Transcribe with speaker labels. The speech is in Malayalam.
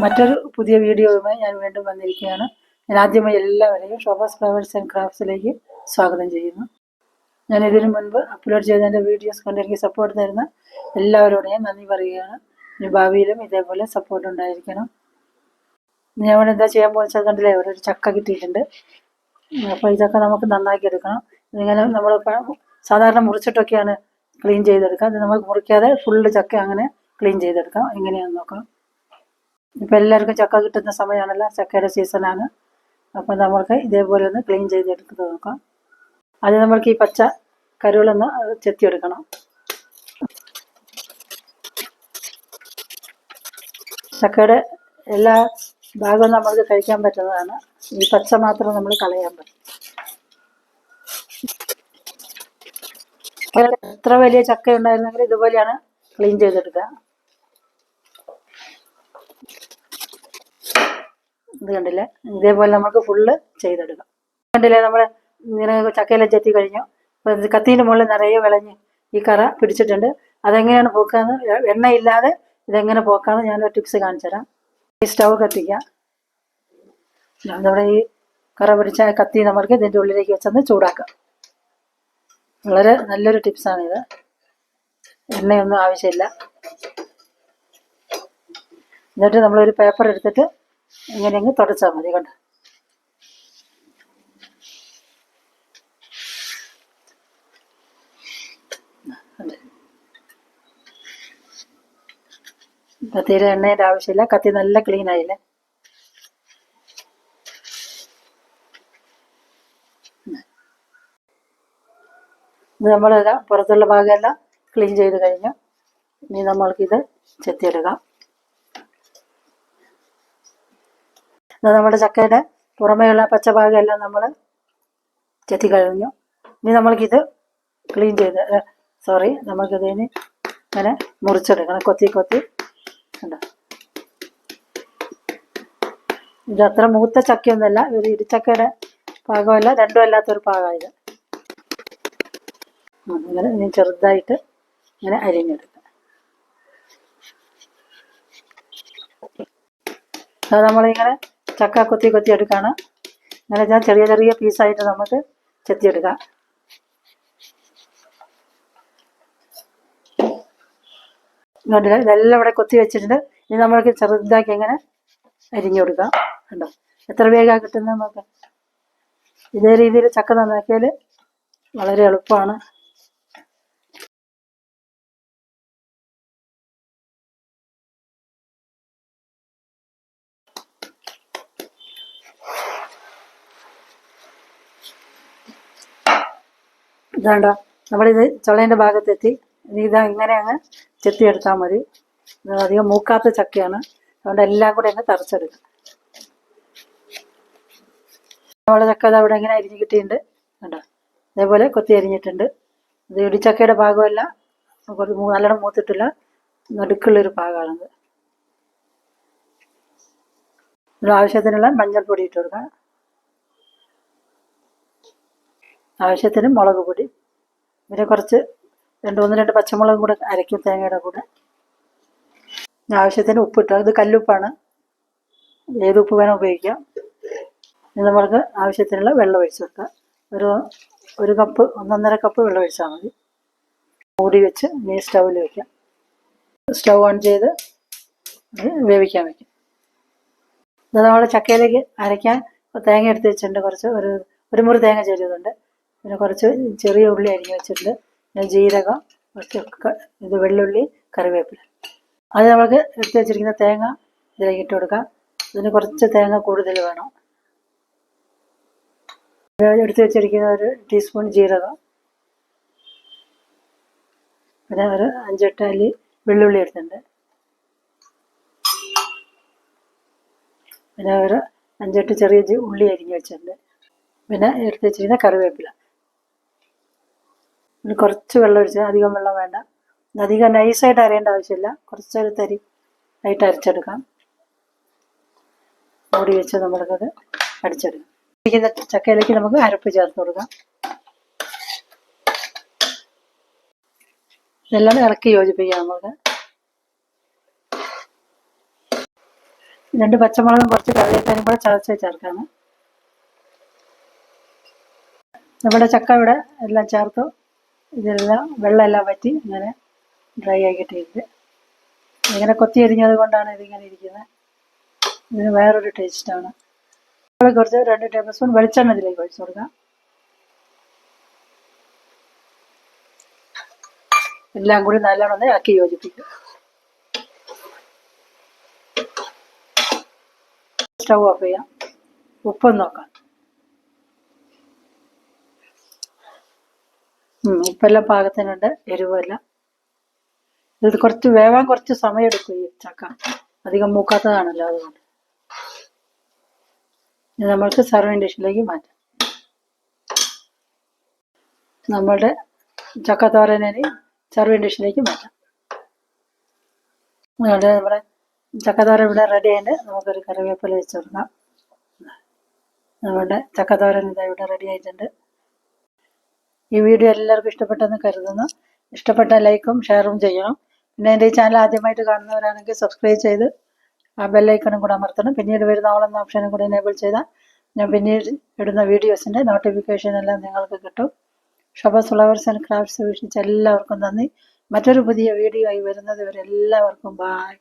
Speaker 1: മറ്റൊരു പുതിയ വീഡിയോയുമായി ഞാൻ വീണ്ടും വന്നിരിക്കുകയാണ്. ഞാൻ ആദ്യമായി എല്ലാവരെയും ഷോബാസ് ഫ്ലവേഴ്സ് ആൻഡ് ക്രാഫ്റ്റ്സിലേക്ക് സ്വാഗതം ചെയ്യുന്നു. ഞാൻ ഇതിനു മുൻപ് അപ്ലോഡ് ചെയ്ത എൻ്റെ വീഡിയോസ് കണ്ട് എനിക്ക് സപ്പോർട്ട് തരുന്ന എല്ലാവരോടും ഞാൻ നന്ദി പറയുകയാണ്. ഇനി ഭാവിയിലും ഇതേപോലെ സപ്പോർട്ട് ഉണ്ടായിരിക്കണം. ഞാൻ ഇവിടെ എന്താ ചെയ്യാൻ പോകുന്നത് കണ്ടില്ലേ, ഒരു ചക്ക കിട്ടിയിട്ടുണ്ട്. അപ്പോൾ ഇതൊക്കെ നമുക്ക് നന്നാക്കി എടുക്കണം. ഇതിങ്ങനെ നമ്മൾ സാധാരണ മുറിച്ചിട്ടൊക്കെയാണ് ക്ലീൻ ചെയ്തെടുക്കുക. ഇത് നമുക്ക് മുറിക്കാതെ ഫുള്ള് ചക്ക അങ്ങനെ ക്ലീൻ ചെയ്തെടുക്കാം. എങ്ങനെയാണെന്ന് നോക്കണം. ഇപ്പം എല്ലാവർക്കും ചക്ക കിട്ടുന്ന സമയമാണല്ലോ, ചക്കയുടെ സീസണാണ്. അപ്പം നമ്മൾക്ക് ഇതേപോലെ ഒന്ന് ക്ലീൻ ചെയ്തെടുത്ത് നോക്കാം. അത് നമ്മൾക്ക് ഈ പച്ച കരുകളൊന്ന് ചെത്തിയെടുക്കണം. ചക്കയുടെ എല്ലാ ഭാഗവും നമ്മൾക്ക് കഴിക്കാൻ പറ്റുന്നതാണ്. ഈ പച്ച മാത്രം നമ്മൾ കളയാൻ പറ്റും. എത്ര വലിയ ചക്ക ഉണ്ടായിരുന്നെങ്കിൽ ഇതുപോലെയാണ് ക്ലീൻ ചെയ്തെടുക്കുക. ഇത് കണ്ടില്ലേ, ഇതേപോലെ നമുക്ക് ഫുള്ള് ചെയ്തെടുക്കാം. കണ്ടില്ലേ, നമ്മൾ ഇങ്ങനെ ചക്കയിലെ ചെത്തി കഴിഞ്ഞു. അപ്പോൾ കത്തീൻ്റെ മുകളിൽ നിറയെ വിളഞ്ഞ് ഈ കറ പിടിച്ചിട്ടുണ്ട്. അതെങ്ങനെയാണ് പോക്കാന്ന്, എണ്ണയില്ലാതെ ഇതെങ്ങനെ പോക്കാന്ന് ഞാനൊരു ടിപ്സ് കാണിച്ചു തരാം. ഈ സ്റ്റൗ കത്തിക്കുക. നമ്മുടെ ഈ കറ പിടിച്ച കത്തി നമ്മൾക്ക് ഇതിൻ്റെ ഉള്ളിലേക്ക് വെച്ചൊന്ന് ചൂടാക്കാം. വളരെ നല്ലൊരു ടിപ്സാണിത്. എണ്ണയൊന്നും ആവശ്യമില്ല. എന്നിട്ട് നമ്മളൊരു പേപ്പർ എടുത്തിട്ട് ഇങ്ങനെയങ്ങ് തുടച്ചാൽ മതി. കണ്ടോ, കത്തിയിൽ എണ്ണയുടെ ആവശ്യമില്ല. കത്തി നല്ല ക്ലീൻ ആയില്ലേ. ഇത് നമ്മളെല്ലാം പുറത്തുള്ള ഭാഗമെല്ലാം ക്ലീൻ ചെയ്ത് കഴിഞ്ഞു. ഇനി നമ്മൾക്കിത് ചെത്തിയെടുക്കാം. നമ്മുടെ ചക്കയുടെ പുറമേയുള്ള പച്ച ഭാഗമെല്ലാം നമ്മൾ ചെത്തി കഴിഞ്ഞു. ഇനി നമ്മൾക്കിത് ക്ലീൻ ചെയ്ത് നമുക്കിതിന് ഇങ്ങനെ മുറിച്ചെടുക്കണം. കൊത്തി കൊത്തി കണ്ടോ. ഇത് അത്ര മൂത്ത ചക്കയൊന്നുമല്ല, ഒരു ഇടിച്ചക്കയുടെ പാകമല്ല, രണ്ടും അല്ലാത്തൊരു പാകമാണ് ഇത്. ഇങ്ങനെ ഇനി ചെറുതായിട്ട് ഇങ്ങനെ അരിഞ്ഞെടുക്കുക. അത് നമ്മളിങ്ങനെ ചക്ക കൊത്തി കൊത്തി എടുക്കുകയാണ്. ഇങ്ങനെ ഞാൻ ചെറിയ ചെറിയ പീസായിട്ട് നമുക്ക് ചെത്തിയെടുക്കാം. ഇങ്ങോട്ട് ഇതെല്ലാം ഇവിടെ കൊത്തി വെച്ചിട്ടുണ്ട്. ഇനി നമ്മൾക്ക് ചെറുതാക്കി എങ്ങനെ അരിഞ്ഞു കൊടുക്കാം. കണ്ടോ, എത്ര വേഗം കിട്ടുന്നത് നോക്കാം. ഇതേ രീതിയിൽ ചക്ക നന്നാക്കിയാൽ വളരെ എളുപ്പമാണ്. ഇതാണ്ടോ, നമ്മളിത് ചുളേൻ്റെ ഭാഗത്തെത്തി. ഇതാ ഇങ്ങനെ അങ്ങ് ചെത്തിയെടുത്താൽ മതി. അധികം മൂക്കാത്ത ചക്കയാണ്, അതുകൊണ്ട് എല്ലാം കൂടെ അങ്ങ് തറച്ചെടുക്കാം. നമ്മുടെ ചക്ക അത് അവിടെ ഇങ്ങനെ അരിഞ്ഞ് കിട്ടിയിട്ടുണ്ട്. കണ്ടോ, അതേപോലെ കൊത്തി അരിഞ്ഞിട്ടുണ്ട്. ഇത് ഇടിച്ചക്കയുടെ ഭാഗമല്ല, കുറച്ച് നല്ലോണം മൂത്തിട്ടില്ല, നടുക്കുള്ളൊരു ഭാഗമാണത്. ആവശ്യത്തിനുള്ള മഞ്ഞൾപ്പൊടി ഇട്ട് കൊടുക്കാം. ആവശ്യത്തിന് മുളക് പൊടി, പിന്നെ കുറച്ച് രണ്ട് പച്ചമുളകും കൂടെ അരയ്ക്കും തേങ്ങയുടെ കൂടെ. ആവശ്യത്തിന് ഉപ്പിട്ട്, ഇത് കല്ലുപ്പാണ്, ഏത് ഉപ്പ് വേണം ഉപയോഗിക്കാം. ഇത് നമ്മൾക്ക് ആവശ്യത്തിനുള്ള വെള്ളം ഒഴിച്ചു കൊടുക്കാം. ഒരു കപ്പ് 1.5 കപ്പ് വെള്ളം ഒഴിച്ചാൽ മതി. മൂടി വെച്ച് ഇനി സ്റ്റൗവിൽ വയ്ക്കാം. സ്റ്റൗ ഓൺ ചെയ്ത് വേവിക്കാൻ വയ്ക്കും. ഇത് നമ്മൾ ചക്കയിലേക്ക് അരയ്ക്കാൻ തേങ്ങ എടുത്ത് വെച്ചിട്ടുണ്ട്. കുറച്ച് ഒരു മുറി തേങ്ങ ചെറിയതുണ്ട്. പിന്നെ കുറച്ച് ചെറിയ ഉള്ളി അരിഞ്ഞ് വെച്ചിട്ടുണ്ട്. പിന്നെ ജീരകം, കുറച്ച് ഇത് വെള്ളുള്ളി, കറിവേപ്പില. അത് നമുക്ക് എടുത്ത് വെച്ചിരിക്കുന്ന തേങ്ങ ഇതിലേക്ക് ഇട്ട് കൊടുക്കാം. ഇതിന് കുറച്ച് തേങ്ങ കൂടുതൽ വേണം. എടുത്ത് വെച്ചിരിക്കുന്ന 1 ടീസ്പൂൺ ജീരകം, പിന്നെ ഒരു 5-8 അല്ലി വെള്ളുള്ളി എടുത്തിട്ടുണ്ട്. പിന്നെ ഒരു 5-8 ചെറിയ ഉള്ളി അരിഞ്ഞ് വെച്ചിട്ടുണ്ട്. പിന്നെ എടുത്ത് വെച്ചിരിക്കുന്ന കറിവേപ്പില. പിന്നെ കുറച്ച് വെള്ളം ഒഴിച്ച്, അധികം വെള്ളം വേണ്ട. അധികം നൈസായിട്ട് അരയേണ്ട ആവശ്യമില്ല, കുറച്ചൊരു തരി ആയിട്ട് അരച്ചെടുക്കാം. മൂടി വെച്ച് നമ്മൾക്കത് അടിച്ചെടുക്കാം. ചക്കയിലേക്ക് നമുക്ക് അരപ്പ് ചേർത്ത് കൊടുക്കാം. ഇതെല്ലാം ഇളക്കി യോജിപ്പിക്കാം. നമുക്ക് 2 പച്ചമുളകും കുറച്ച് കറിവേപ്പിലയും കൂടെ ചതച്ച് ചേർക്കാണ്. നമ്മുടെ ചക്ക ഇവിടെ എല്ലാം ചേർത്തു. ഇതെല്ലാം വെള്ളമെല്ലാം വറ്റി ഇങ്ങനെ ഡ്രൈ ആക്കിയിട്ടിരിക്കുക. ഇങ്ങനെ കൊത്തി അരിഞ്ഞത് കൊണ്ടാണ് ഇതിങ്ങനെ ഇരിക്കുന്നത്. ഇതിന് വേറൊരു ടേസ്റ്റാണ്. കുറച്ച് 2 ടേബിൾ സ്പൂൺ വെളിച്ചെണ്ണ ഇതിലേക്ക് ഒഴിച്ചു കൊടുക്കാം. എല്ലാം കൂടി നല്ലോണം ആക്കി യോജിപ്പിക്കും. സ്റ്റൗ ഓഫ് ചെയ്യാം. ഉപ്പൊന്ന് നോക്കാം. ഉപ്പെല്ലാം പാകത്തിനുണ്ട്, എരിവെല്ലാം. ഇത് കുറച്ച് വേവാൻ കുറച്ച് സമയം എടുക്കും ഈ ചക്ക, അധികം മൂക്കാത്തതാണല്ലോ, അതുകൊണ്ട്. ഇത് നമ്മൾക്ക് സർവിങ് ഡിഷിലേക്ക് മാറ്റാം. നമ്മളുടെ ചക്കത്തോരനെ സർവിങ് ഡിഷിലേക്ക് മാറ്റാം. അതുകൊണ്ട് നമ്മുടെ ചക്കത്തോരൻ ഇവിടെ റെഡി ആയിട്ട് നമുക്കൊരു കറിവേപ്പില വെച്ച് കൊടുക്കാം. നമ്മുടെ ചക്കത്തോരൻ ഇതാ ഇവിടെ റെഡി ആയിട്ടുണ്ട്. ഈ വീഡിയോ എല്ലാവർക്കും ഇഷ്ടപ്പെട്ടെന്ന് കരുതുന്നു. ഇഷ്ടപ്പെട്ട ലൈക്കും ഷെയറും ചെയ്യണം. പിന്നെ എൻ്റെ ഈ ചാനൽ ആദ്യമായിട്ട് കാണുന്നവരാണെങ്കിൽ സബ്സ്ക്രൈബ് ചെയ്ത് ആ ബെല്ലൈക്കണും കൂടെ അമർത്തണം. പിന്നീട് വരുന്ന ഓളെന്ന ഓപ്ഷനും കൂടെ എനേബിൾ ചെയ്താൽ ഞാൻ പിന്നീട് ഇടുന്ന വീഡിയോസിൻ്റെ നോട്ടിഫിക്കേഷൻ എല്ലാം നിങ്ങൾക്ക് കിട്ടും. ഷോബാസ് ഫ്ലവേഴ്സ് ആൻഡ് ക്രാഫ്റ്റ്സ് വീക്ഷിച്ച എല്ലാവർക്കും നന്ദി. മറ്റൊരു പുതിയ വീഡിയോ ആയി വരുന്നത് വരെ എല്ലാവർക്കും ബായ്.